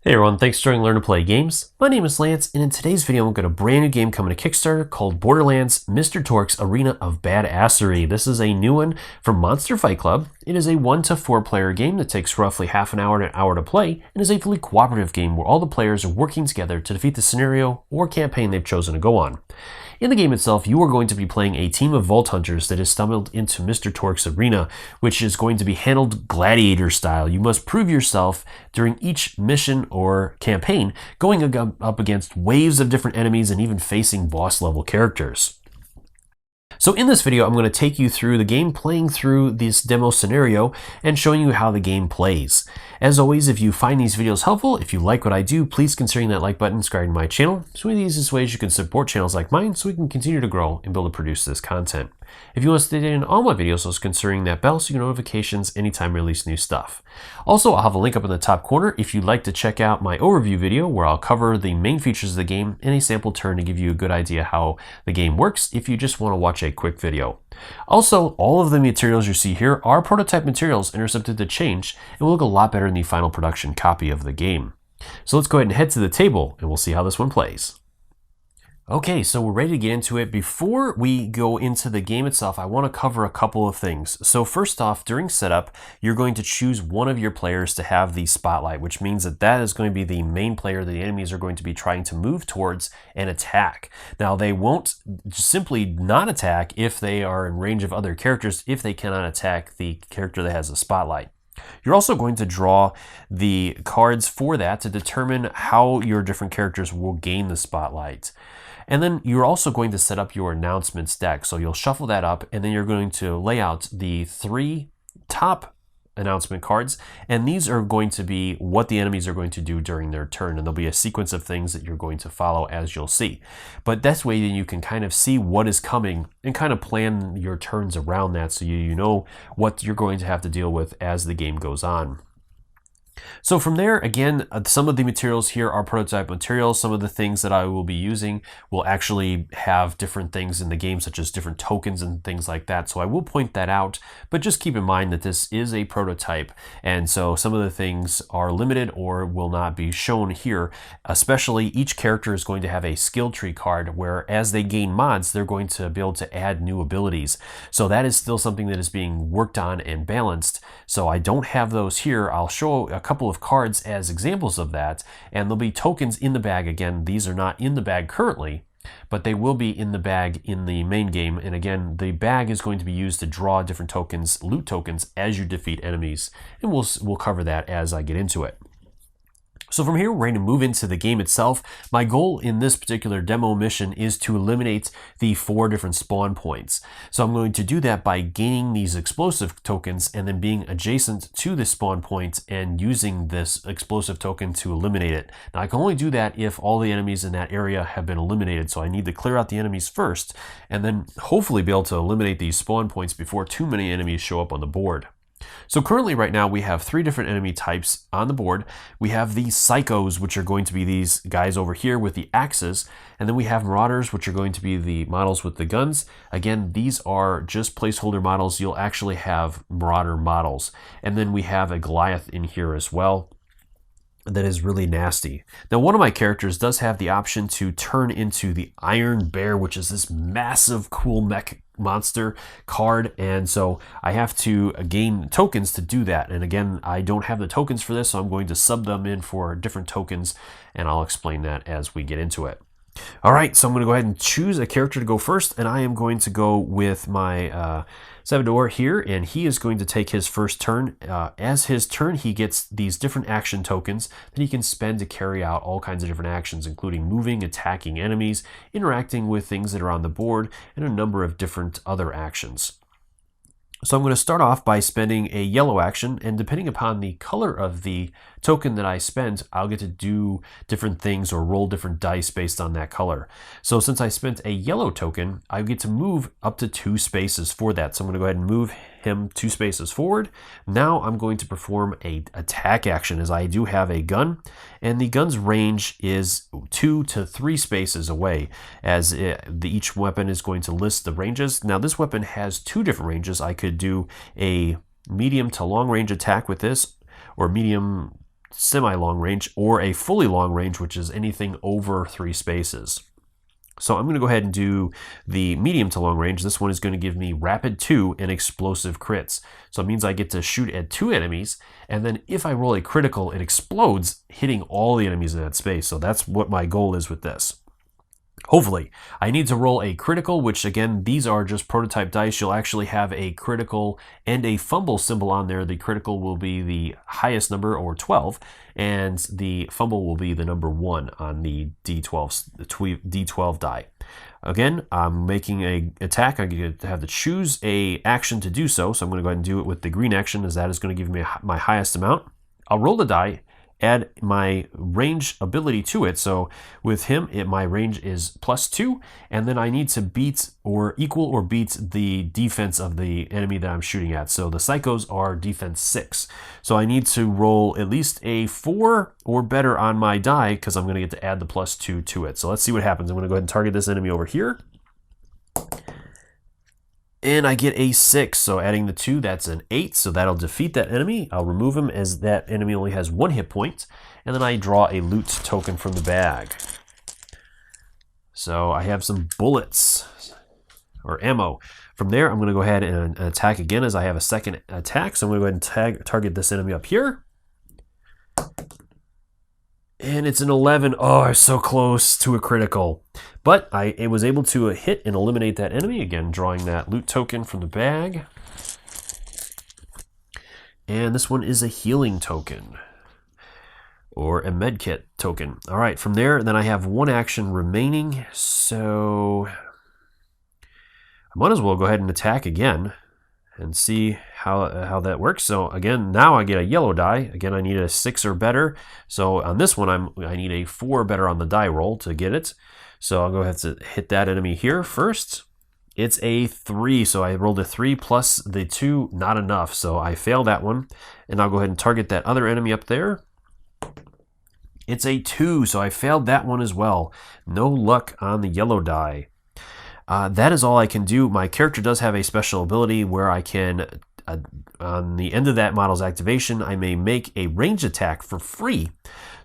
Hey everyone, thanks for joining Learn to Play Games. My name is Lance, and in today's video, we've got a brand new game coming to Kickstarter called Borderlands Mister Torgue's Arena of Badassery. This is a new one from Monster Fight Club. It is a 1 to 4 player game that takes roughly half an hour to an hour to play, and is a fully cooperative game where all the players are working together to defeat the scenario or campaign they've chosen to go on. In the game itself, you are going to be playing a team of Vault Hunters that has stumbled into Mister Torgue's arena, which is going to be handled gladiator style. You must prove yourself during each mission or campaign, going up against waves of different enemies and even facing boss level characters. So in this video, I'm going to take you through the game, playing through this demo scenario and showing you how the game plays. As always, if you find these videos helpful, if you like what I do, please consider that like button, subscribing to my channel. It's one of the easiest ways you can support channels like mine so we can continue to grow and be able to produce this content. If you want to stay in all my videos, also considering that bell so you get notifications anytime I release new stuff. Also, I'll have a link up in the top corner if you'd like to check out my overview video where I'll cover the main features of the game and a sample turn to give you a good idea how the game works if you just want to watch a quick video. Also, all of the materials you see here are prototype materials and are subject to change and will look a lot better in the final production copy of the game. So let's go ahead and head to the table and we'll see how this one plays. Okay, so we're ready to get into it. Before we go into the game itself, I want to cover a couple of things. So first off, during setup, you're going to choose one of your players to have the spotlight, which means that that is going to be the main player that the enemies are going to be trying to move towards and attack. Now, they won't simply not attack if they are in range of other characters, if they cannot attack the character that has the spotlight. You're also going to draw the cards for that to determine how your different characters will gain the spotlight. And then you're also going to set up your announcements deck. So you'll shuffle that up and then you're going to lay out the 3 top announcement cards. And these are going to be what the enemies are going to do during their turn. And there'll be a sequence of things that you're going to follow as you'll see. But that's way that you can kind of see what is coming and kind of plan your turns around that so you know what you're going to have to deal with as the game goes on. So from there, again, some of the materials here are prototype materials. Some of the things that I will be using will actually have different things in the game, such as different tokens and things like that. So I will point that out, but just keep in mind that this is a prototype. And so some of the things are limited or will not be shown here. Especially each character is going to have a skill tree card where as they gain mods, they're going to be able to add new abilities. So that is still something that is being worked on and balanced. So I don't have those here. I'll show a couple of cards as examples of that, and there'll be tokens in the bag. Again, these are not in the bag currently, but they will be in the bag in the main game. And again, the bag is going to be used to draw different tokens, loot tokens, as you defeat enemies. And we'll cover that as I get into it. So from here, we're going to move into the game itself. My goal in this particular demo mission is to eliminate the 4 different spawn points. So I'm going to do that by gaining these explosive tokens and then being adjacent to the spawn point and using this explosive token to eliminate it. Now I can only do that if all the enemies in that area have been eliminated. So I need to clear out the enemies first and then hopefully be able to eliminate these spawn points before too many enemies show up on the board. So currently right now we have 3 different enemy types on the board. We have the psychos, which are going to be these guys over here with the axes. And then we have marauders, which are going to be the models with the guns. Again, these are just placeholder models. You'll actually have marauder models. And then we have a Goliath in here as well. That is really nasty. Now, one of my characters does have the option to turn into the Iron Bear, which is this massive, cool mech monster card, and so I have to gain tokens to do that. And again, I don't have the tokens for this, so I'm going to sub them in for different tokens, and I'll explain that as we get into it. All right, so I'm going to go ahead and choose a character to go first, and I am going to go with my Salvador here, and he is going to take his first turn. As his turn, he gets these different action tokens that he can spend to carry out all kinds of different actions, including moving, attacking enemies, interacting with things that are on the board, and a number of different other actions. So I'm going to start off by spending a yellow action, and depending upon the color of the token that I spent, I'll get to do different things or roll different dice based on that color. So since I spent a yellow token, I get to move up to 2 spaces for that. So I'm going to go ahead and move him 2 spaces forward. Now I'm going to perform a attack action as I do have a gun, and the gun's range is 2 to 3 spaces away as each weapon is going to list the ranges. Now this weapon has 2 different ranges. I could do a medium to long range attack with this, or medium semi-long range, or a fully long range, which is anything over 3 spaces. So I'm going to go ahead and do the medium to long range. This one is going to give me rapid 2 and explosive crits. So it means I get to shoot at 2 enemies, and then if I roll a critical, it explodes, hitting all the enemies in that space. So that's what my goal is with this. Hopefully. I need to roll a critical, which again, these are just prototype dice. You'll actually have a critical and a fumble symbol on there. The critical will be the highest number, or 12, and the fumble will be the number 1 on the D12 die. Again, I'm making an attack. I get to have to choose a action to do so. So I'm going to go ahead and do it with the green action, as that is going to give me my highest amount. I'll roll the die, add my range ability to it. So with him, my range is +2, and then I need to beat or equal or beat the defense of the enemy that I'm shooting at. So the psychos are defense 6. So I need to roll at least a 4 or better on my die, because I'm going to get to add the +2 to it. So let's see what happens. I'm going to go ahead and target this enemy over here. And I get a 6, so adding the 2, that's an 8, so that'll defeat that enemy. I'll remove him, as that enemy only has 1 hit point, and then I draw a loot token from the bag. So I have some bullets, or ammo. From there, I'm going to go ahead and attack again, as I have a second attack, so I'm going to go ahead and target this enemy up here. And it's an 11. Oh, I'm so close to a critical. But I was able to hit and eliminate that enemy. Again, drawing that loot token from the bag. And this one is a healing token, or a medkit token. All right, from there, then I have 1 action remaining. So I might as well go ahead and attack again and see how that works. So again, now I get a yellow die. Again, I need a 6 or better. So on this one, I need a 4 or better on the die roll to get it. So I'll go ahead to hit that enemy here first. It's a 3, so I rolled a 3 plus the 2, not enough. So I failed that one, and I'll go ahead and target that other enemy up there. It's a 2, so I failed that one as well. No luck on the yellow die. That is all I can do. My character does have a special ability where I can, on the end of that model's activation, I may make a range attack for free,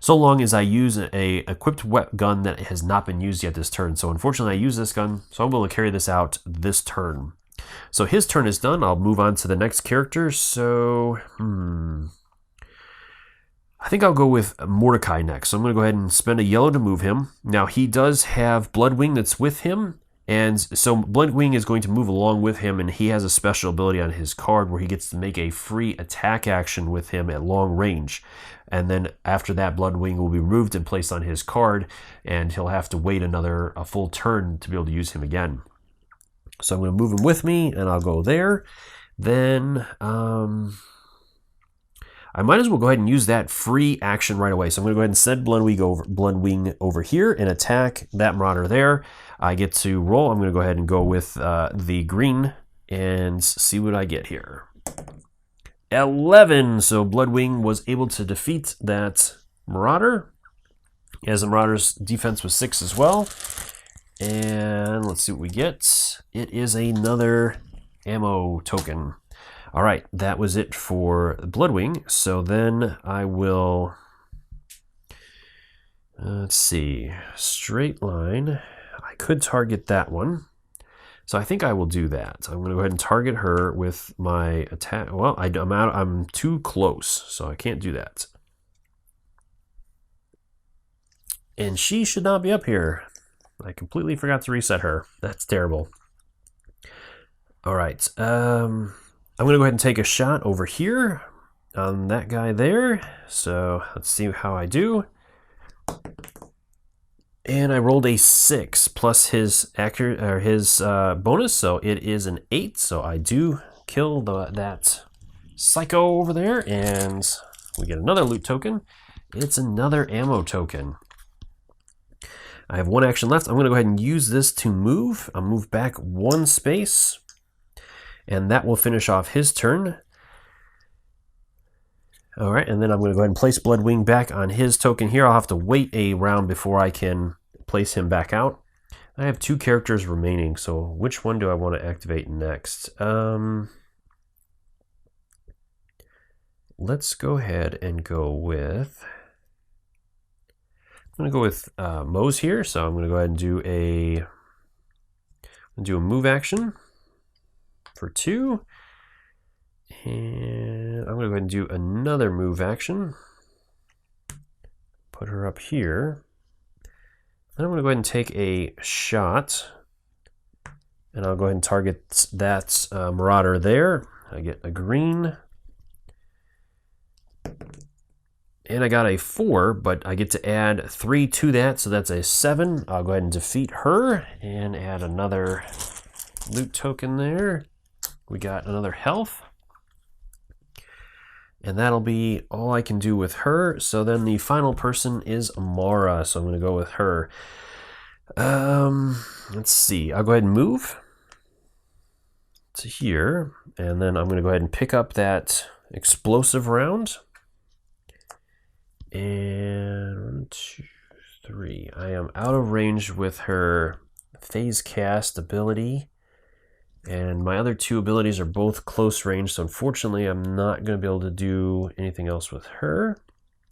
so long as I use a equipped gun that has not been used yet this turn. So unfortunately, I use this gun, so I'm able to carry this out this turn. So his turn is done. I'll move on to the next character. So, I think I'll go with MORDECAI next. So I'm going to go ahead and spend a yellow to move him. Now, he does have Bloodwing that's with him, and so Bloodwing is going to move along with him, and he has a special ability on his card where he gets to make a free attack action with him at long range. And then after that, Bloodwing will be removed and placed on his card, and he'll have to wait a full turn to be able to use him again. So I'm going to move him with me, and I'll go there. Then I might as well go ahead and use that free action right away. So I'm going to go ahead and send Bloodwing over here and attack that Marauder there. I get to roll. I'm going to go ahead and go with the green and see what I get here. 11. So Bloodwing was able to defeat that Marauder, as the Marauder's defense was 6 as well. And let's see what we get. It is another ammo token. All right, that was it for Bloodwing. So then I will, let's see, straight line. I could target that one. So I think I will do that. I'm going to go ahead and target her with my attack. Well, I'm too close, so I can't do that. And she should not be up here. I completely forgot to reset her. That's terrible. All right. I'm going to go ahead and take a shot over here on that guy there. So let's see how I do. And I rolled a 6 plus his bonus, so it is an 8. So I do kill that psycho over there, and we get another loot token. It's another ammo token. I have 1 action left. I'm going to go ahead and use this to move. I'll move back 1 space, and that will finish off his turn. All right, and then I'm going to go ahead and place Bloodwing back on his token here. I'll have to wait a round before I can place him back out. I have 2 characters remaining, so which one do I want to activate next? let's go ahead and go with, I'm going to go with Mose here. So I'm going to go ahead and do a move action for 2. And I'm going to go ahead and do another move action. Put her up here. Then I'm going to go ahead and take a shot. And I'll go ahead and target that Marauder there. I get a green. And I got a 4, but I get to add 3 to that, so that's a 7. I'll go ahead and defeat her and add another loot token there. We got another health. And that'll be all I can do with her. So then the final person is Amara, so I'm going to go with her. Let's see. I'll go ahead and move to here, and then I'm going to go ahead and pick up that explosive round. And 1, 2, 3. I am out of range with her phase cast ability. And my other 2 abilities are both close range, so unfortunately I'm not going to be able to do anything else with her.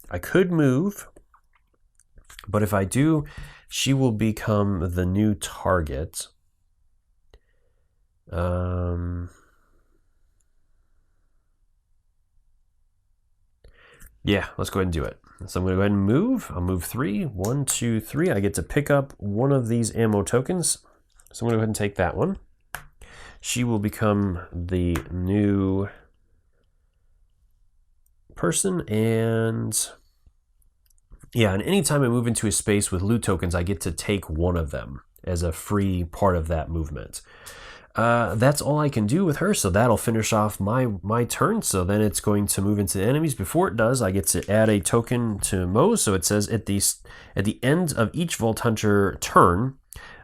I could move, but if I do, she will become the new target. Yeah, let's go ahead and do it. So I'm going to go ahead and move. I'll move 3. 1, 2, 3. I get to pick up one of these ammo tokens. So I'm going to go ahead and take that one. She will become the new person, and yeah, and anytime I move into a space with loot tokens, I get to take one of them as a free part of that movement. That's all I can do with her, so that'll finish off my turn. So then it's going to move into the enemies. Before it does, I get to add a token to Mose. So it says at the end of each Vault Hunter turn,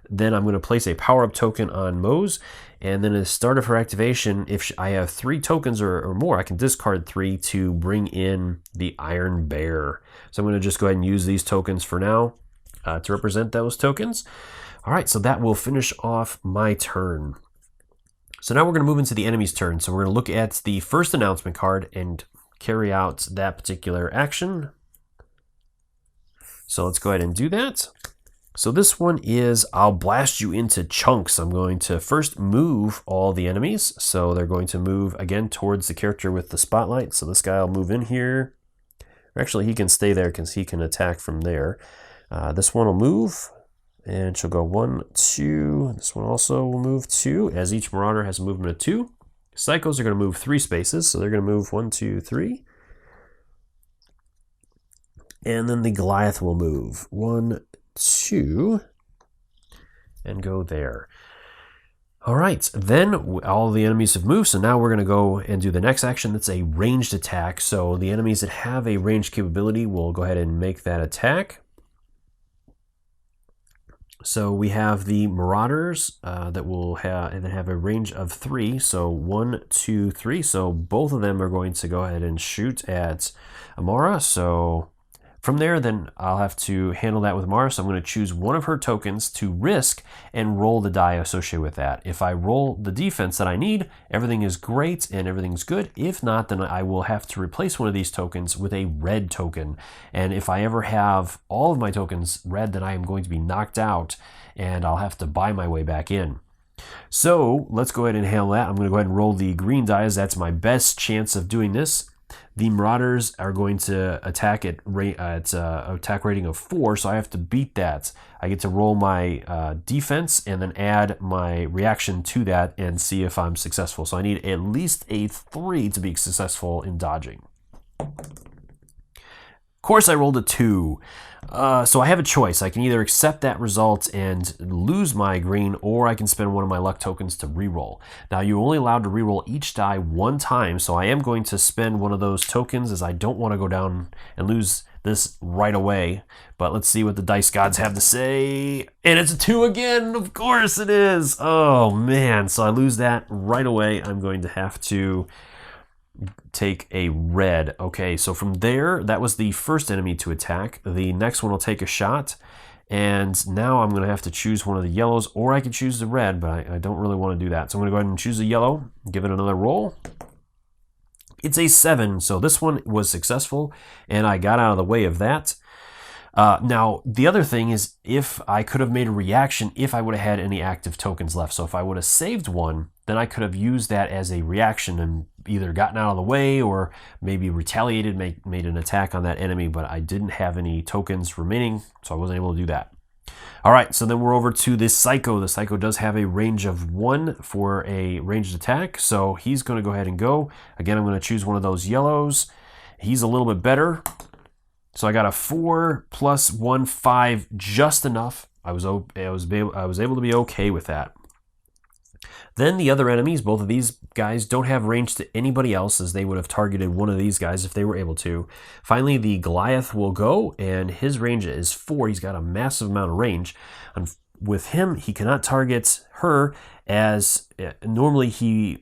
then I'm going to place a power-up token on Mose, and then at the start of her activation, if I have 3 tokens or more, I can discard 3 to bring in the Iron Bear. So I'm going to just go ahead and use these tokens for now to represent those tokens. All right, so that will finish off my turn. So now we're going to move into the enemy's turn. So we're going to look at the first announcement card and carry out that particular action. So let's go ahead and do that. So this one is, I'll blast you into chunks. I'm going to first move all the enemies. So they're going to move again towards the character with the spotlight. So this guy will move in here. Or actually, he can stay there because he can attack from there. This one will move, and she'll go 1, 2. This one also will move 2, as each Marauder has a movement of 2. Psychos are going to move 3 spaces, so they're going to move 1, 2, 3. And then the Goliath will move 1, 2, and go there. All right, then all the enemies have moved, so now we're going to go and do the next action. That's a ranged attack. So the enemies that have a ranged capability will go ahead and make that attack. So we have the Marauders that will have a range of 3. So 1, 2, 3. So both of them are going to go ahead and shoot at Amara. So from there, then I'll have to handle that with Amara. So I'm going to choose one of her tokens to risk and roll the die associated with that. If I roll the defense that I need, everything is great and everything's good. If not, then I will have to replace one of these tokens with a red token. And if I ever have all of my tokens red, then I am going to be knocked out and I'll have to buy my way back in. So let's go ahead and handle that. I'm going to go ahead and roll the green die, as that's my best chance of doing this. The Marauders are going to attack at attack rating of 4, so I have to beat that. I get to roll my defense and then add my reaction to that and see if I'm successful. So I need at least a 3 to be successful in dodging. Of course, I rolled a 2. So I have a choice. I can either accept that result and lose my green, or I can spend one of my luck tokens to reroll. Now, you're only allowed to reroll each die 1 time, so I am going to spend one of those tokens, as I don't want to go down and lose this right away. But let's see what the dice gods have to say. And it's a 2 again. Of course it is. Oh, man. So I lose that right away. I'm going to have to take a red. Okay, so from there, that was the first enemy to attack. The next one will take a shot, and now I'm going to have to choose one of the yellows, or I could choose the red, but I don't really want to do that. So I'm going to go ahead and choose the yellow, give it another roll. It's a 7, so this one was successful, and I got out of the way of that. Now, the other thing is if I could have made a reaction if I would have had any active tokens left. So if I would have saved one, then I could have used that as a reaction and either gotten out of the way or maybe retaliated, made an attack on that enemy, but I didn't have any tokens remaining, so I wasn't able to do that. All right, so then we're over to this Psycho. The Psycho does have a range of 1 for a ranged attack, so he's going to go ahead and go. Again, I'm going to choose one of those yellows. He's a little bit better. So I got a 4 plus 1, 5, just enough. I was able to be okay with that. Then the other enemies, both of these guys, don't have range to anybody else, as they would have targeted one of these guys if they were able to. Finally, the Goliath will go, and his range is 4. He's got a massive amount of range. And with him, he cannot target her, as normally he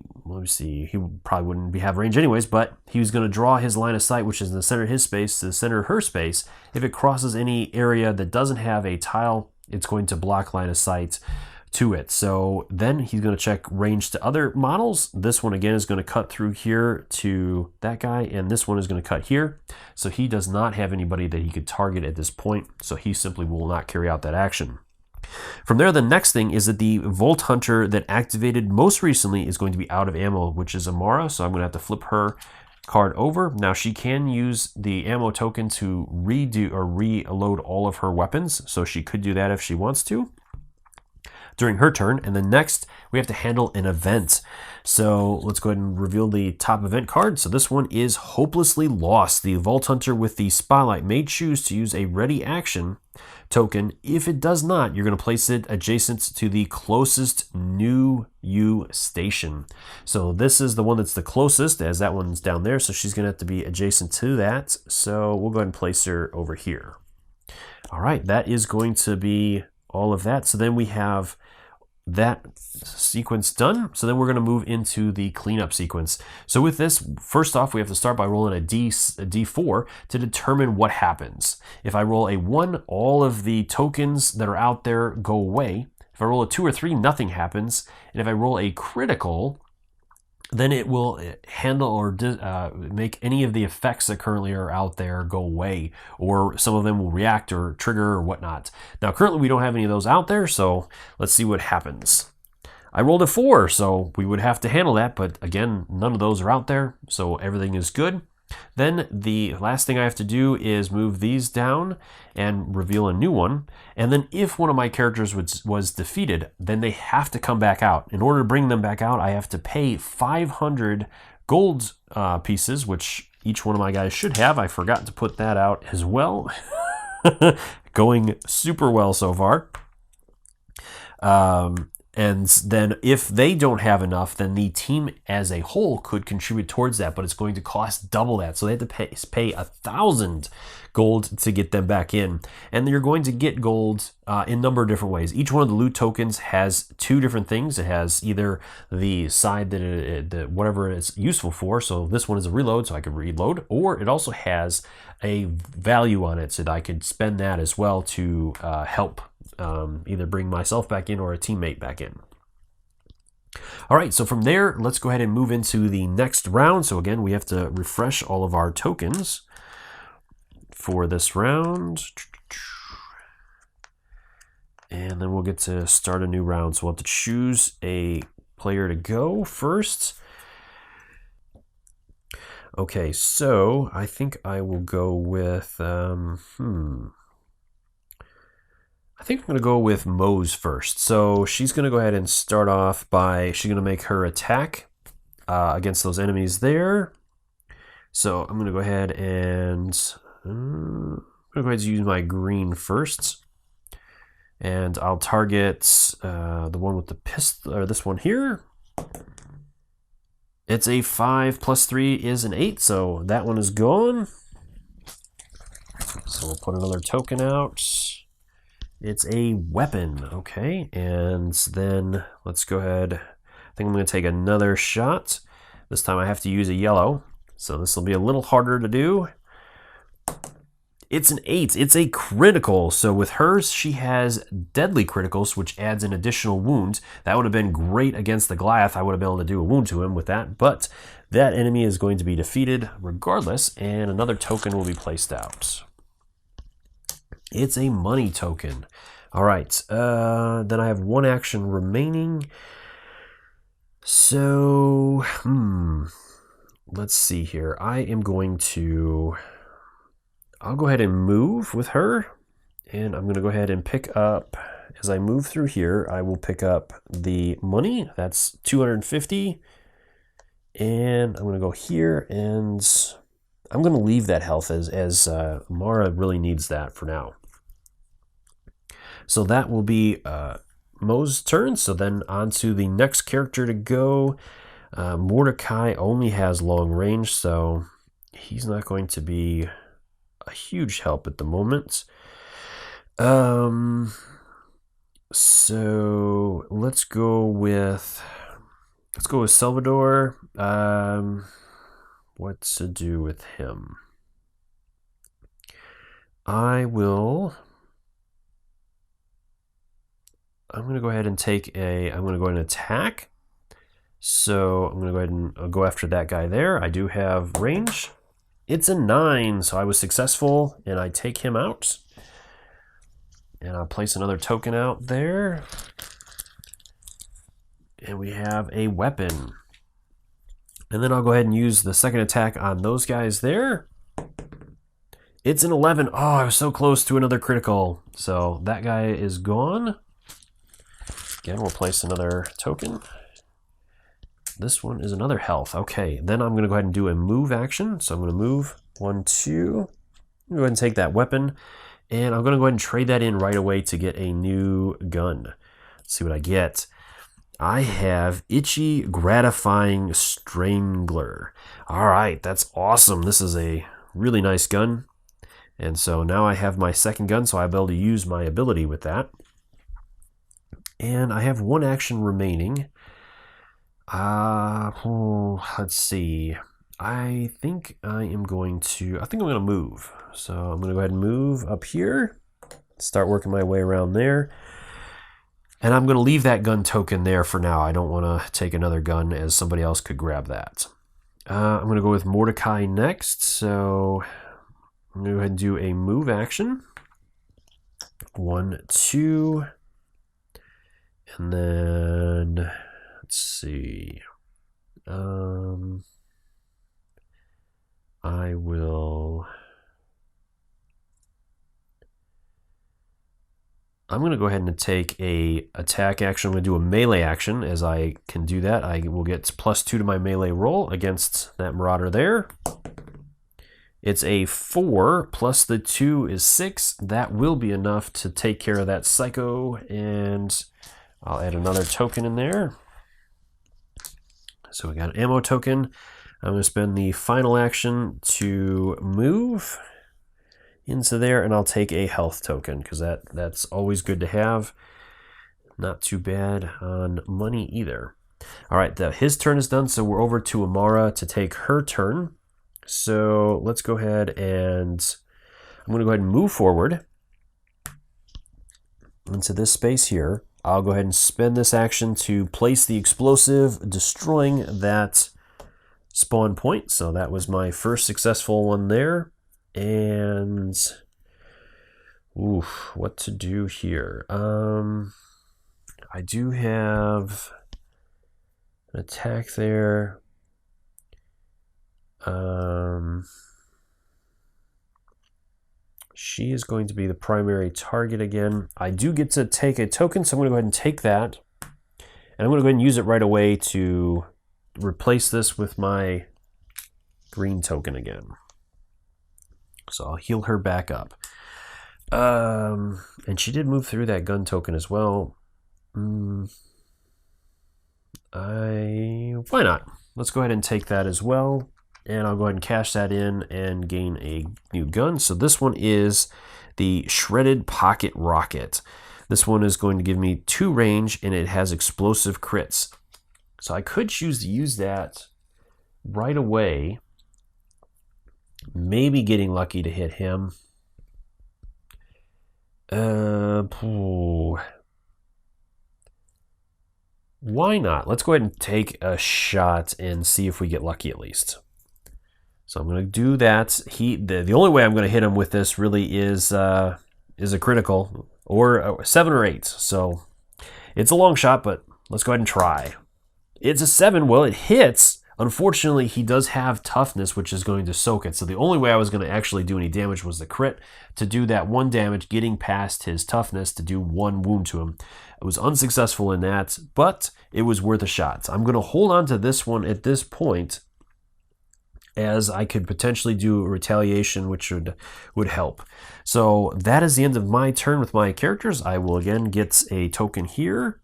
probably wouldn't have range anyways, but he was going to draw his line of sight, which is in the center of his space, to the center of her space. If it crosses any area that doesn't have a tile, it's going to block line of sight to it. So then he's going to check range to other models. This one again is going to cut through here to that guy, and this one is going to cut here. So he does not have anybody that he could target at this point, so he simply will not carry out that action. From there, the next thing is that the Volt Hunter that activated most recently is going to be out of ammo, which is Amara, so I'm going to have to flip her card over. Now she can use the ammo token to redo or reload all of her weapons, so she could do that if she wants to during her turn. And then next we have to handle an event. So let's go ahead and reveal the top event card. So this one is Hopelessly Lost. The Vault Hunter with the Spotlight may choose to use a ready action token. If it does not, you're going to place it adjacent to the closest new U station. So this is the one that's the closest, as that one's down there, so she's going to have to be adjacent to that. So we'll go ahead and place her over here. All right, that is going to be all of that. So then we have that sequence done. So then we're going to move into the cleanup sequence. So with this, first off, we have to start by rolling a D4 to determine what happens. If I roll a 1, all of the tokens that are out there go away. If I roll a 2 or 3, nothing happens. And if I roll a critical, then it will handle or make any of the effects that currently are out there go away, or some of them will react or trigger or whatnot. Now, currently we don't have any of those out there, so let's see what happens. I rolled a 4, so we would have to handle that, but again, none of those are out there, so everything is good. Then the last thing I have to do is move these down and reveal a new one. And then if one of my characters was defeated, then they have to come back out. In order to bring them back out, I have to pay 500 gold pieces, which each one of my guys should have. I forgot to put that out as well. Going super well so far. And then if they don't have enough, then the team as a whole could contribute towards that, but it's going to cost double that. So they have to pay 1,000 gold to get them back in. And you're going to get gold in a number of different ways. Each one of the loot tokens has 2 different things. It has either the side that whatever it's useful for. So this one is a reload, so I can reload, or it also has a value on it, so that I could spend that as well to help either bring myself back in or a teammate back in. All right, so from there, let's go ahead and move into the next round. So again, we have to refresh all of our tokens for this round. And then we'll get to start a new round. So we'll have to choose a player to go first. Okay, so I think I will go with, I think I'm going to go with Mose first. So she's going to go ahead and start off by, she's going to make her attack against those enemies there. So I'm going to go ahead and use my green first. And I'll target the one with the pistol, or this one here. It's a 5 plus 3 is an 8, so that one is gone. So we'll put another token out. It's a weapon, okay, and then let's go ahead. I think I'm going to take another shot. This time I have to use a yellow, so this will be a little harder to do. It's an 8. It's a critical. So with hers, she has deadly criticals, which adds an additional wound. That would have been great against the Goliath. I would have been able to do a wound to him with that. But that enemy is going to be defeated regardless, and another token will be placed out. It's a money token. All right. Then I have one action remaining. So, let's see here. I am going to... I'll go ahead and move with her, and I'm going to go ahead and pick up, as I move through here, I will pick up the money. That's 250, and I'm going to go here, and I'm going to leave that health as Mara really needs that for now. So that will be Mo's turn. So then on to the next character to go. Mordecai only has long range, so he's not going to be a huge help at the moment. So let's go with Salvador. What to do with him? I'm going to go ahead and I'm going to go ahead and attack. So I'm going to go ahead and go after that guy there. I do have range. It's a 9, so I was successful, and I take him out. And I'll place another token out there. And we have a weapon. And then I'll go ahead and use the second attack on those guys there. It's an 11. Oh, I was so close to another critical. So that guy is gone. Again, we'll place another token. This one is another health. Okay, then I'm going to go ahead and do a move action. So I'm going to move 1, 2. I'm going to go ahead and take that weapon. And I'm going to go ahead and trade that in right away to get a new gun. Let's see what I get. I have Itchy Gratifying Strangler. All right, that's awesome. This is a really nice gun. And so now I have my second gun, so I'll be able to use my ability with that. And I have one action remaining. Let's see. I think I'm going to move. So I'm going to go ahead and move up here. Start working my way around there. And I'm going to leave that gun token there for now. I don't want to take another gun, as somebody else could grab that. I'm going to go with Mordecai next. So I'm going to go ahead and do a move action. 1, 2. And then, let's see. I'm going to go ahead and take a attack action. I'm going to do a melee action. As I can do that, I will get +2 to my melee roll against that Marauder there. It's a 4 plus the 2 is 6. That will be enough to take care of that Psycho, and I'll add another token in there. So we got an ammo token. I'm going to spend the final action to move into there, and I'll take a health token because that's always good to have. Not too bad on money either. All right, his turn is done, so we're over to Amara to take her turn. So let's go ahead and I'm going to go ahead and move forward into this space here. I'll go ahead and spend this action to place the explosive, destroying that spawn point. So that was my first successful one there. And what to do here? I do have an attack there. She is going to be the primary target again. I do get to take a token, so I'm going to go ahead and take that. And I'm going to go ahead and use it right away to replace this with my green token again. So I'll heal her back up. And she did move through that gun token as well. Why not? Let's go ahead and take that as well. And I'll go ahead and cash that in and gain a new gun. So this one is the Shredded Pocket Rocket. This one is going to give me 2 range, and it has explosive crits. So I could choose to use that right away. Maybe getting lucky to hit him. Why not? Let's go ahead and take a shot and see if we get lucky at least. So I'm going to do that. The only way I'm going to hit him with this really is a critical, or a 7 or 8. So it's a long shot, but let's go ahead and try. It's a 7. Well, it hits. Unfortunately, he does have toughness, which is going to soak it. So the only way I was going to actually do any damage was the crit, to do that 1 damage, getting past his toughness to do 1 wound to him. I was unsuccessful in that, but it was worth a shot. I'm going to hold on to this one at this point, as I could potentially do a retaliation, which would help. So that is the end of my turn with my characters. I will again get a token here.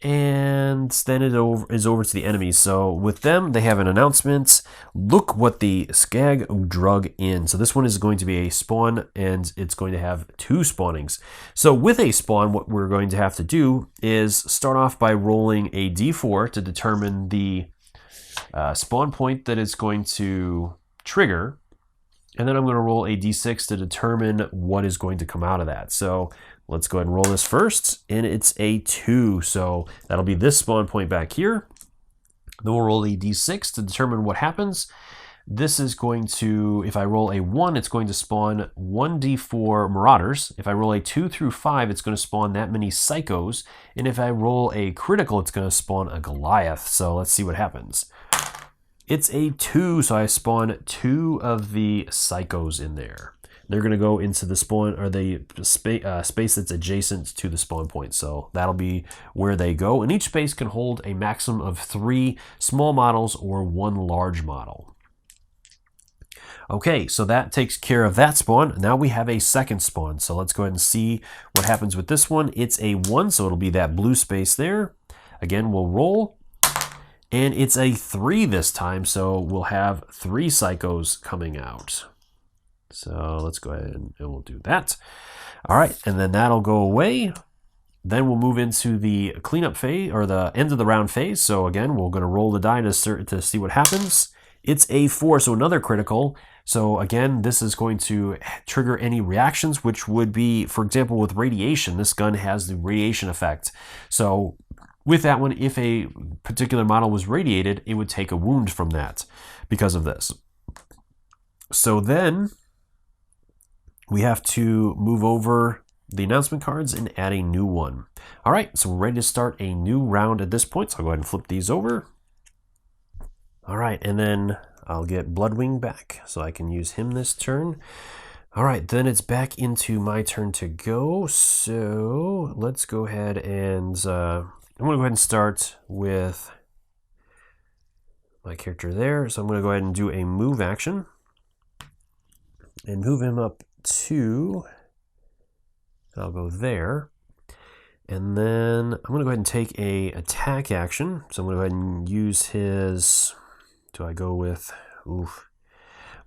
And then it is over to the enemies. So with them, they have an announcement. Look what the Skag drug in. So this one is going to be a spawn, and it's going to have 2 spawnings. So with a spawn, what we're going to have to do is start off by rolling a d4 to determine the spawn point that it's going to trigger. And then I'm going to roll a d6 to determine what is going to come out of that. So let's go ahead and roll this first, and it's a 2. So that'll be this spawn point back here. Then we'll roll a d6 to determine what happens. This is going to, if I roll a 1, it's going to spawn 1d4 Marauders. If I roll a 2 through 5, it's going to spawn that many Psychos. And if I roll a critical, it's going to spawn a Goliath. So let's see what happens. It's a 2, so I spawn 2 of the Psychos in there. They're going to go into the spawn, or the space that's adjacent to the spawn point. So that'll be where they go. And each space can hold a maximum of 3 small models or 1 large model. Okay, so that takes care of that spawn. Now we have a second spawn. So let's go ahead and see what happens with this one. It's a 1, so it'll be that blue space there. Again, we'll roll. And it's a 3 this time, so we'll have 3 Psychos coming out. So let's go ahead and we'll do that. All right, and then that'll go away. Then we'll move into the cleanup phase, or the end of the round phase. So again, we're going to roll the die to see what happens. It's a 4, so another critical. So again, this is going to trigger any reactions, which would be, for example, with radiation. This gun has the radiation effect. So with that one, if a particular model was radiated, it would take a wound from that because of this. So then we have to move over the announcement cards and add a new one. All right, so we're ready to start a new round at this point. So I'll go ahead and flip these over. All right, and then I'll get Bloodwing back so I can use him this turn. All right, then it's back into my turn to go. So let's go ahead and I'm going to go ahead and start with my character there. So I'm going to go ahead and do a move action and move him up 2. I'll go there. And then I'm going to go ahead and take a attack action. So I'm going to go ahead and use his, do I go with, oof.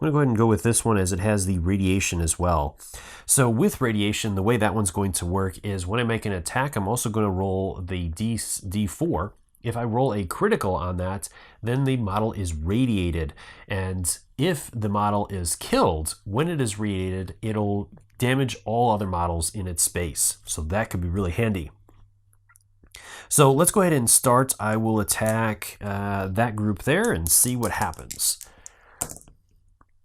I'm going to go ahead and go with this one as it has the radiation as well. So with radiation, the way that one's going to work is when I make an attack, I'm also going to roll the D4. If I roll a critical on that, then the model is radiated. And if the model is killed, when it is radiated, it'll damage all other models in its space. So that could be really handy. So let's go ahead and start. I will attack that group there and see what happens.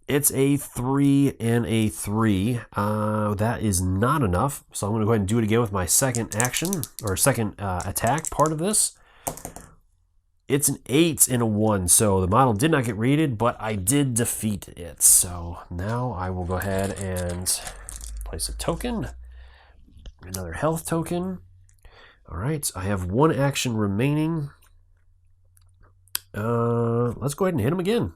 It's a 3 and a 3. That is not enough. So I'm going to go ahead and do it again with my second action, or second attack part of this. It's an 8 and a 1. So the model did not get rated, but I did defeat it. So now I will go ahead and place a token, another health token. All right, I have 1 action remaining. Let's go ahead and hit him again.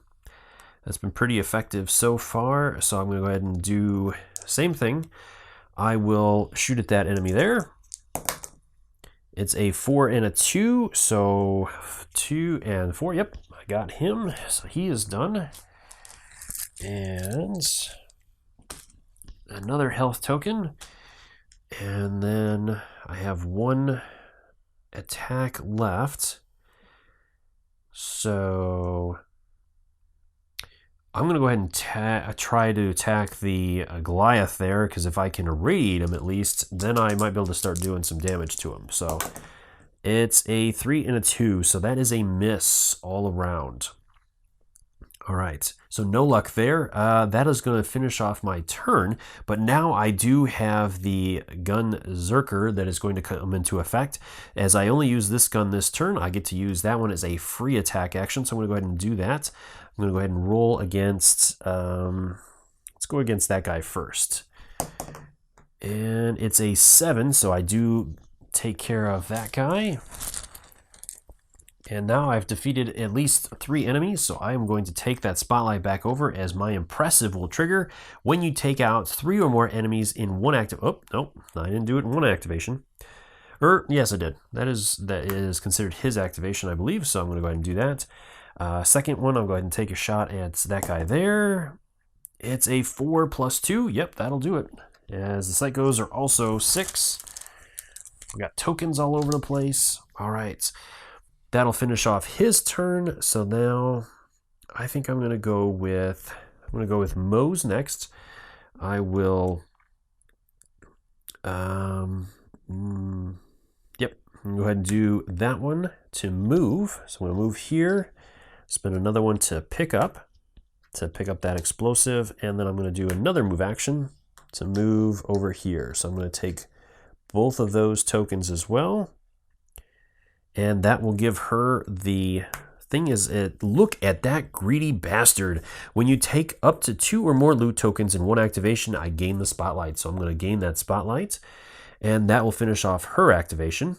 That's been pretty effective so far. So I'm going to go ahead and do the same thing. I will shoot at that enemy there. It's a 4 and a 2. So 2 and 4. Yep, I got him. So he is done. And another health token. And then I have 1 attack left. So I'm going to go ahead and try to attack the Goliath there, because if I can irradiate him at least, then I might be able to start doing some damage to him. So it's a 3 and a 2, so that is a miss all around. All right, so no luck there. That is going to finish off my turn, but now I do have the gun Zerker that is going to come into effect. As I only use this gun this turn, I get to use that one as a free attack action, so I'm going to go ahead and do that. I'm going to go ahead and roll against, let's go against that guy first. And it's a 7, so I do take care of that guy. And now I've defeated at least 3 enemies, so I am going to take that spotlight back over, as my impressive will trigger when you take out 3 or more enemies in one active. Oh, no, I didn't do it in one activation. Yes, I did. That is considered his activation, I believe, so I'm going to go ahead and do that. Second one, I'll go ahead and take a shot at that guy there. It's a 4 plus 2. Yep, that'll do it. As the psychos are also 6. We got tokens all over the place. All right. That'll finish off his turn. So now I think I'm going to go with Mose next. I will yep, I'm going to go ahead and do that one to move. So I'm going to move here, spend another one to pick up that explosive, and then I'm going to do another move action to move over here. So I'm going to take both of those tokens as well. And that will give her the thing is, look at that greedy bastard. When you take up to 2 or more loot tokens in one activation, I gain the spotlight. So I'm going to gain that spotlight, and that will finish off her activation.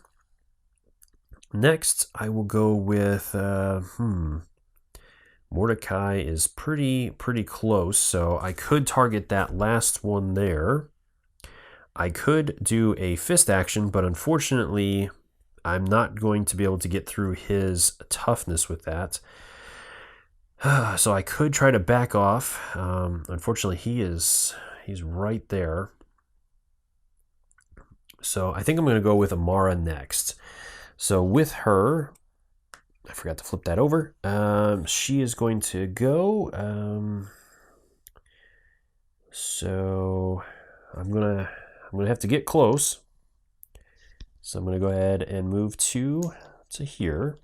Next, I will go with, Mordecai is pretty close, so I could target that last one there. I could do a fist action, but unfortunately, I'm not going to be able to get through his toughness with that. So I could try to back off. Unfortunately, he's right there. So I think I'm going to go with Amara next. So with her, I forgot to flip that over. She is going to go. So I'm gonna have to get close. So I'm going to go ahead and move to here.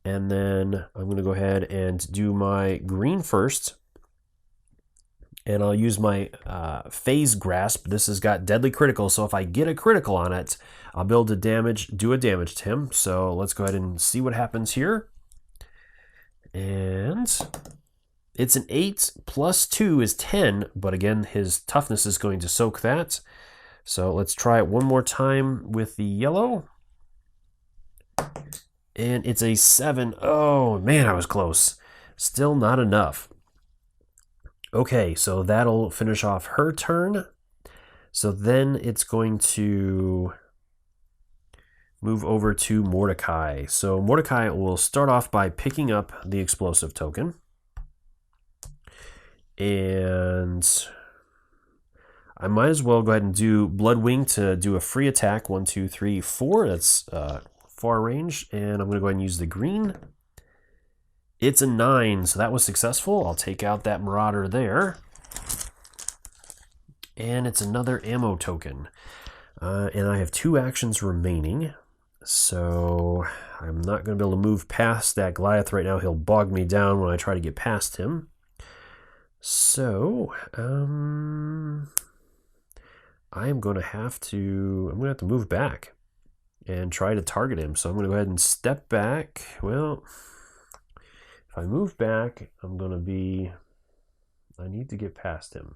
And then I'm going to go ahead and do my green first. And I'll use my phase grasp. This has got deadly critical, so if I get a critical on it, I'll be able to do a damage to him. So let's go ahead and see what happens here. And it's an 8 plus 2 is 10, but again, his toughness is going to soak that. So let's try it one more time with the yellow. And it's a 7. Oh, man, I was close. Still not enough. Okay, so that'll finish off her turn. So then it's going to move over to Mordecai. So Mordecai will start off by picking up the explosive token. And I might as well go ahead and do Bloodwing to do a free attack. 1, 2, 3, 4. That's far range. And I'm going to go ahead and use the green. It's a 9, so that was successful. I'll take out that Marauder there. And it's another ammo token. And I have 2 actions remaining. So I'm not going to be able to move past that Goliath right now. He'll bog me down when I try to get past him. So I'm going to have to move back and try to target him. So I'm going to go ahead and step back. Well, if I move back, I need to get past him.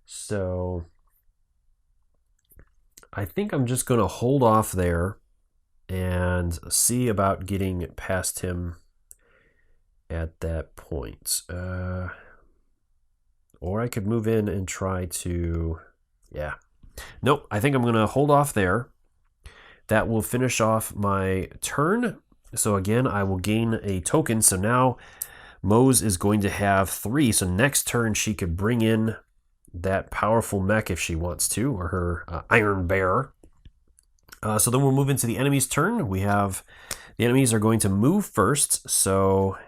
So I think I'm just going to hold off there and see about getting past him at that point. Or I could move in and try to, yeah. Nope, I think I'm going to hold off there. That will finish off my turn. So again, I will gain a token. So now Mose is going to have 3. So next turn, she could bring in that powerful mech if she wants to, or her Iron Bear. So then we'll move into the enemy's turn. The enemies are going to move first. So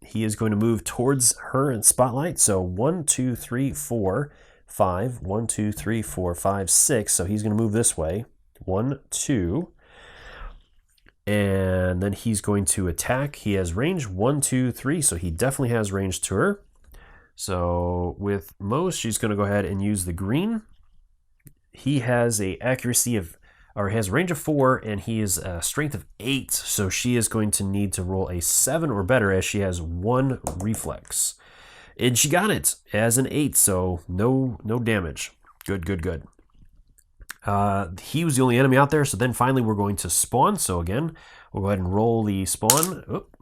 he is going to move towards her in spotlight. So 1, 2, 3, 4, 5. 1, 2, 3, 4, 5, 6. So he's going to move this way. 1, 2. And then he's going to attack. He has range 1, 2, 3. So he definitely has range to her. So with Mo, she's going to go ahead and use the green. He has a accuracy of, or has range of 4, and he is a strength of 8. So she is going to need to roll a 7 or better, as she has 1 reflex. And she got it as an 8, so no damage. Good, good, good. He was the only enemy out there, so then finally we're going to spawn. So again, we'll go ahead and roll the spawn. Oop.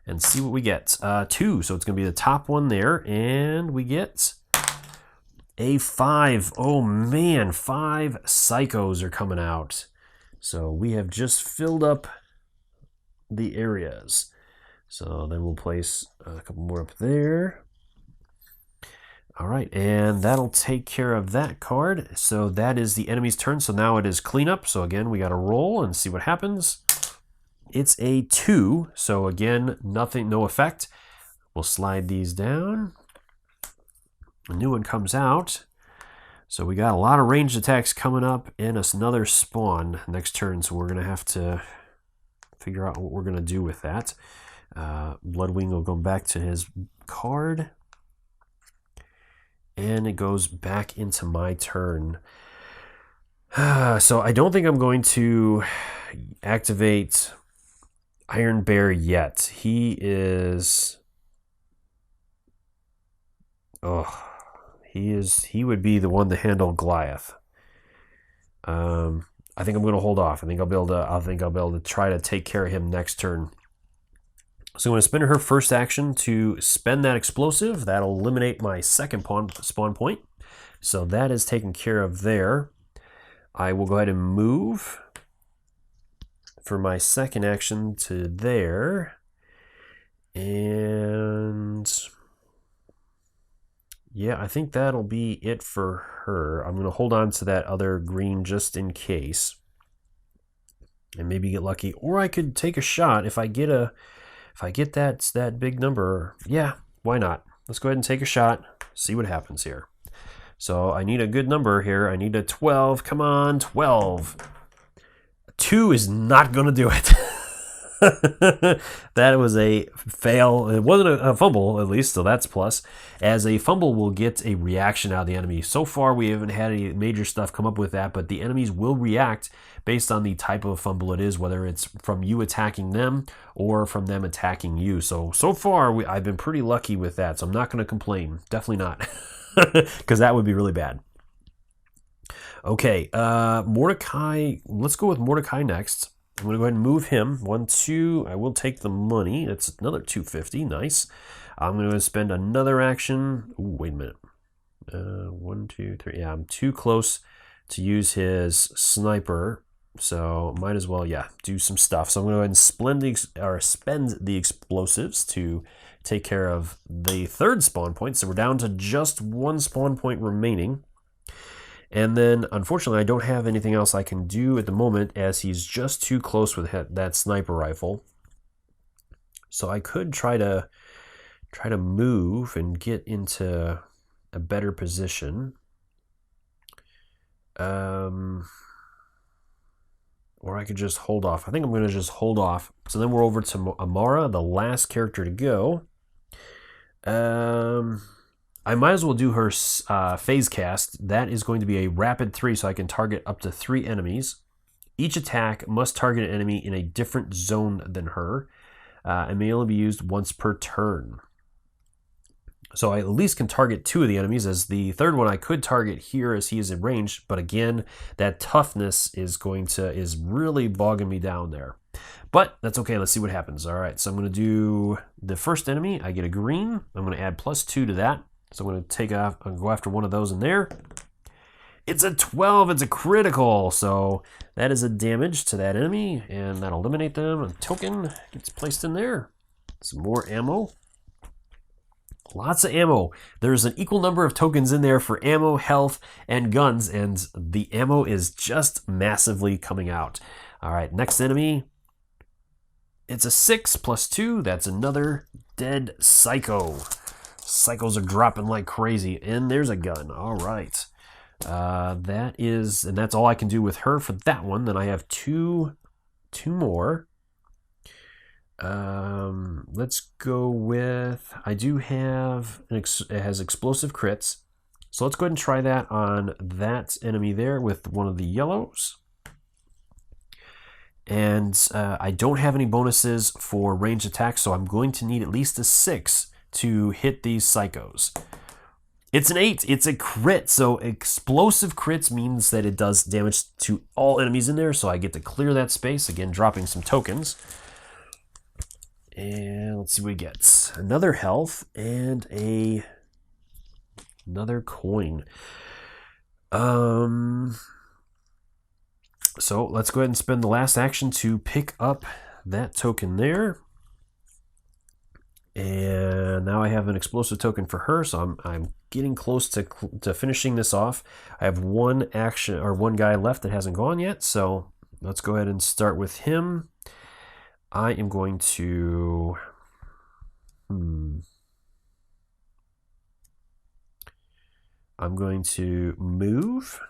And see what we get. 2, so it's going to be the top one there, and we get a 5. Oh man, 5 psychos are coming out. So we have just filled up the areas. So then we'll place a couple more up there. All right, and that'll take care of that card. So that is the enemy's turn. So now it is cleanup. So again, we got to roll and see what happens. It's a 2, so again, nothing, no effect. We'll slide these down. A new one comes out. So we got a lot of ranged attacks coming up and another spawn next turn, so we're going to have to figure out what we're going to do with that. Bloodwing will go back to his card. And it goes back into my turn. So I don't think I'm going to activate Iron Bear yet. He is... Oh, he would be the one to handle Goliath. I think I'm going to hold off. I think I'll be able to try to take care of him next turn. So I'm going to spend her first action to spend that explosive. That'll eliminate my second spawn point. So that is taken care of there. I will go ahead and move for my second action to there. And yeah, I think that'll be it for her. I'm going to hold on to that other green just in case. And maybe get lucky. Or I could take a shot if I get that big number. Yeah, why not? Let's go ahead and take a shot. See what happens here. So I need a good number here. I need a 12. Come on, 12. 2 is not going to do it. That was a fail. It wasn't a fumble, at least, so that's plus. As a fumble, we'll get a reaction out of the enemy. So far, we haven't had any major stuff come up with that, but the enemies will react based on the type of fumble it is, whether it's from you attacking them or from them attacking you. So far, I've been pretty lucky with that, so I'm not going to complain. Definitely not, because that would be really bad. Okay, Mordecai. Let's go with Mordecai next. I'm going to go ahead and move him. 1, 2. I will take the money. It's another 250. Nice. I'm going to spend another action. Ooh, wait a minute. 1, 2, 3. Yeah, I'm too close to use his sniper. So might as well, yeah, do some stuff. So I'm going to go ahead and spend the explosives to take care of the third spawn point. So we're down to just 1 spawn point remaining. And then, unfortunately, I don't have anything else I can do at the moment, as he's just too close with that sniper rifle. So I could try to move and get into a better position. Or I could just hold off. I think I'm going to just hold off. So then we're over to Amara, the last character to go. I might as well do her phase cast. That is going to be a rapid 3, so I can target up to 3 enemies. Each attack must target an enemy in a different zone than her, and may only be used once per turn. So I at least can target 2 of the enemies, as the third one I could target here as he is in range, but again, that toughness is really bogging me down there. But that's okay, let's see what happens. All right, so I'm going to do the first enemy. I get a green. I'm going to add +2 to that. So I'm going to take off and go after one of those in there. It's a 12. It's a critical. So that is a damage to that enemy, and that'll eliminate them. A token gets placed in there. Some more ammo. Lots of ammo. There's an equal number of tokens in there for ammo, health, and guns, and the ammo is just massively coming out. All right, next enemy. It's a 6 +2. That's another Dead Psycho. Psychos are dropping like crazy. And there's a gun. All right. And that's all I can do with her for that one. Then I have two more. Let's go with, I do have, it has explosive crits. So let's go ahead and try that on that enemy there with one of the yellows. And I don't have any bonuses for ranged attacks, so I'm going to need at least a 6 to hit these psychos. It's an 8. It's a crit. So explosive crits means that it does damage to all enemies in there. So I get to clear that space. Again, dropping some tokens. And let's see what we get. Another health and another coin. So let's go ahead and spend the last action to pick up that token there. And now I have an explosive token for her, so I'm getting close to finishing this off. I have one action or one guy left that hasn't gone yet, so let's go ahead and start with him. I am going to I'm going to move,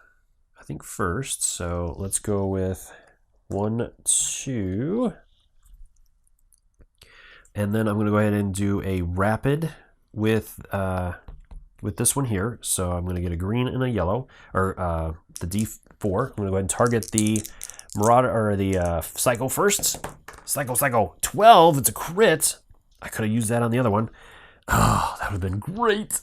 I think, first. So let's go with 1, 2. And then I'm going to go ahead and do a rapid with this one here. So I'm going to get a green and a yellow, or the D4. I'm going to go ahead and target the Marauder, or the Psycho first. Psycho. 12, it's a crit. I could have used that on the other one. Oh, that would have been great.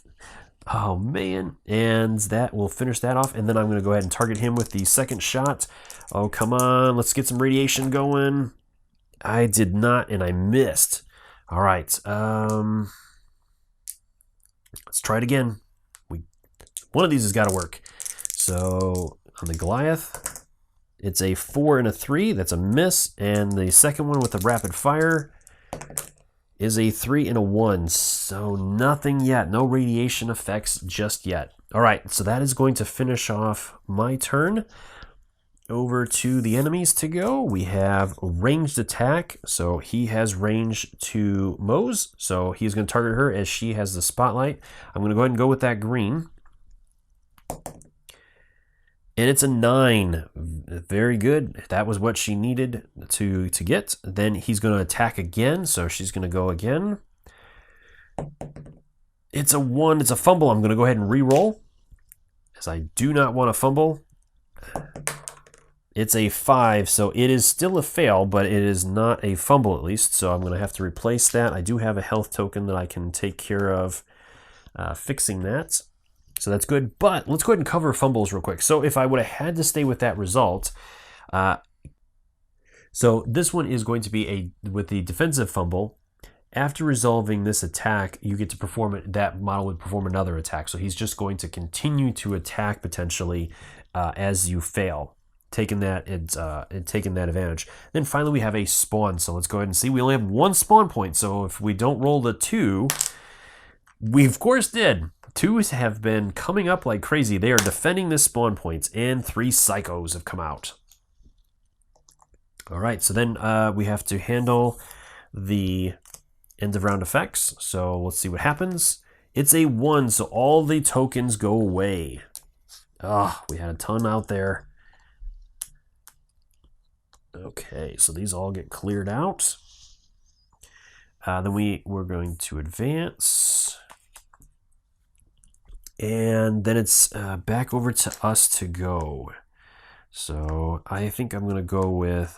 Oh, man. And that will finish that off. And then I'm going to go ahead and target him with the second shot. Oh, come on. Let's get some radiation going. I did not, and I missed. All right. Let's try it again. One of these has got to work. So on the Goliath, it's a 4 and a 3. That's a miss. And the second one with the rapid fire is a 3 and a 1. So nothing yet. No radiation effects just yet. All right. So that is going to finish off my turn. Over to the enemies to go. We have ranged attack. So he has range to Mose. So he's going to target her as she has the spotlight. I'm going to go ahead and go with that green. And it's a 9. Very good. That was what she needed to get. Then he's going to attack again. So she's going to go again. It's a 1. It's a fumble. I'm going to go ahead and re-roll, as I do not want to fumble. It's a 5, so it is still a fail, but it is not a fumble at least. So I'm going to have to replace that. I do have a health token that I can take care of fixing that. So that's good. But let's go ahead and cover fumbles real quick. So if I would have had to stay with that result, so this one is going to be with the defensive fumble. After resolving this attack, you get to perform it. That model would perform another attack. So he's just going to continue to attack potentially as you fail. Taking that advantage. Then finally we have a spawn. So let's go ahead and see. We only have 1 spawn point. So if we don't roll the 2, we of course did. 2s have been coming up like crazy. They are defending this spawn points, and 3 psychos have come out. All right, so then we have to handle the end of round effects. So let's see what happens. It's a 1, so all the tokens go away. Oh, we had a ton out there. Okay, so these all get cleared out. Then we're going to advance. And then it's back over to us to go. So I think I'm going to go with...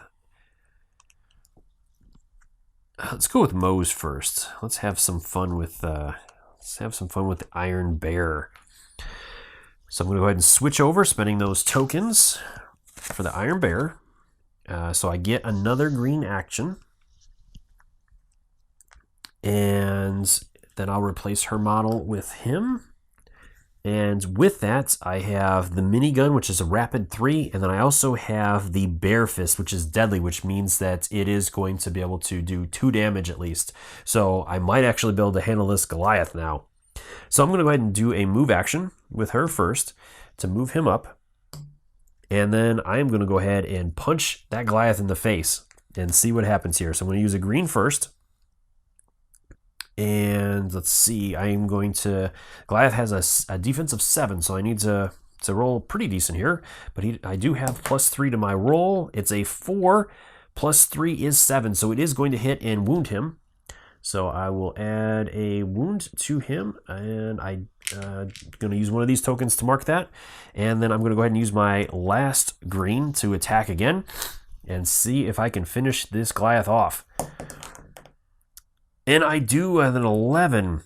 let's go with Mose first. Let's have some fun with the Iron Bear. So I'm going to go ahead and switch over, spending those tokens for the Iron Bear. So I get another green action, and then I'll replace her model with him. And with that, I have the minigun, which is a rapid 3, and then I also have the bear fist, which is deadly, which means that it is going to be able to do 2 damage at least. So I might actually be able to handle this Goliath now. So I'm going to go ahead and do a move action with her first to move him up. And then I am going to go ahead and punch that Goliath in the face and see what happens here. So I'm going to use a green first. And let's see, I'm going to, Goliath has a defense of 7, so I need to roll pretty decent here. But I do have +3 to my roll. It's a 4, +3 is 7, so it is going to hit and wound him. So I will add a wound to him, and I'm going to use one of these tokens to mark that. And then I'm going to go ahead and use my last green to attack again and see if I can finish this Goliath off. And I do an 11.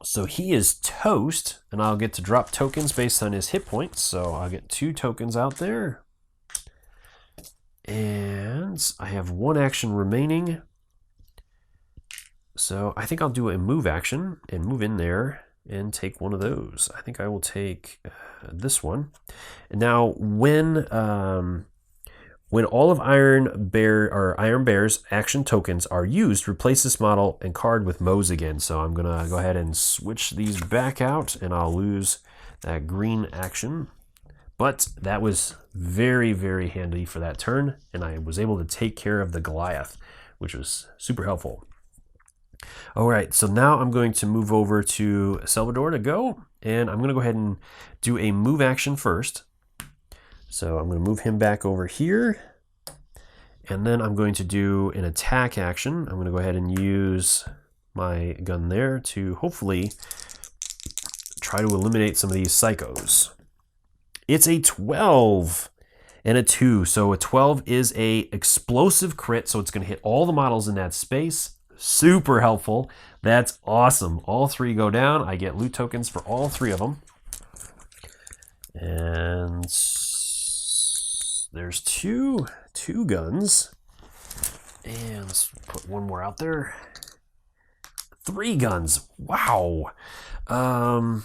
So he is toast, and I'll get to drop tokens based on his hit points. So I'll get 2 tokens out there. And I have 1 action remaining. So I think I'll do a move action and move in there and take one of those. I think I will take this one. And now when all of Iron Bear's action tokens are used, replace this model and card with Moe's again. So I'm going to go ahead and switch these back out, and I'll lose that green action. But that was very, very handy for that turn, and I was able to take care of the Goliath, which was super helpful. All right, so now I'm going to move over to Salvador to go, and I'm going to go ahead and do a move action first. So I'm going to move him back over here, and then I'm going to do an attack action. I'm going to go ahead and use my gun there to hopefully try to eliminate some of these psychos. It's a 12 and a 2, so a 12 is a explosive crit, so it's going to hit all the models in that space. Super helpful. That's awesome. All 3 go down. I get loot tokens for all 3 of them. And there's two guns. And let's put one more out there. 3 guns. Wow. I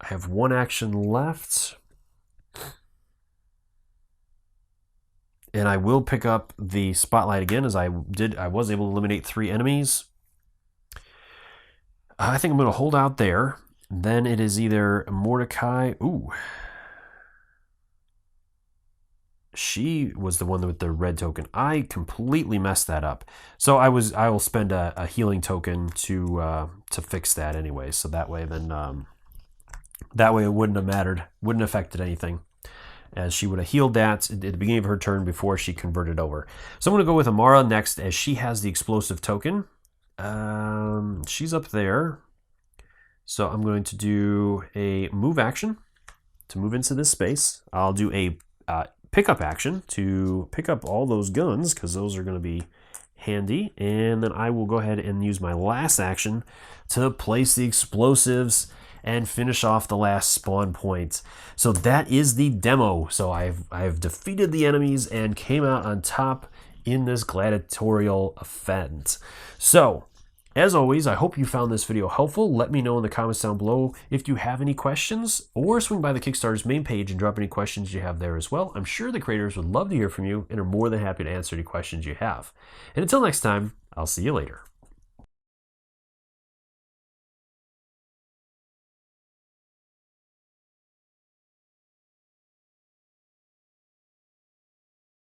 have 1 action left. And I will pick up the spotlight again, as I was able to eliminate 3 enemies. I think I'm going to hold out there. Then it is either MORDECAI. Ooh. She was the one with the red token. I completely messed that up. So I will spend a healing token to fix that anyway. So that way it wouldn't have mattered, wouldn't have affected anything, as she would have healed that at the beginning of her turn before she converted over. So I'm going to go with Amara next, as she has the explosive token. She's up there. So I'm going to do a move action to move into this space. I'll do a pickup action to pick up all those guns, because those are going to be handy. And then I will go ahead and use my last action to place the explosives and finish off the last spawn point. So that is the demo. So I've defeated the enemies and came out on top in this gladiatorial event. So, as always, I hope you found this video helpful. Let me know in the comments down below if you have any questions, or swing by the Kickstarter's main page and drop any questions you have there as well. I'm sure the creators would love to hear from you and are more than happy to answer any questions you have. And until next time, I'll see you later.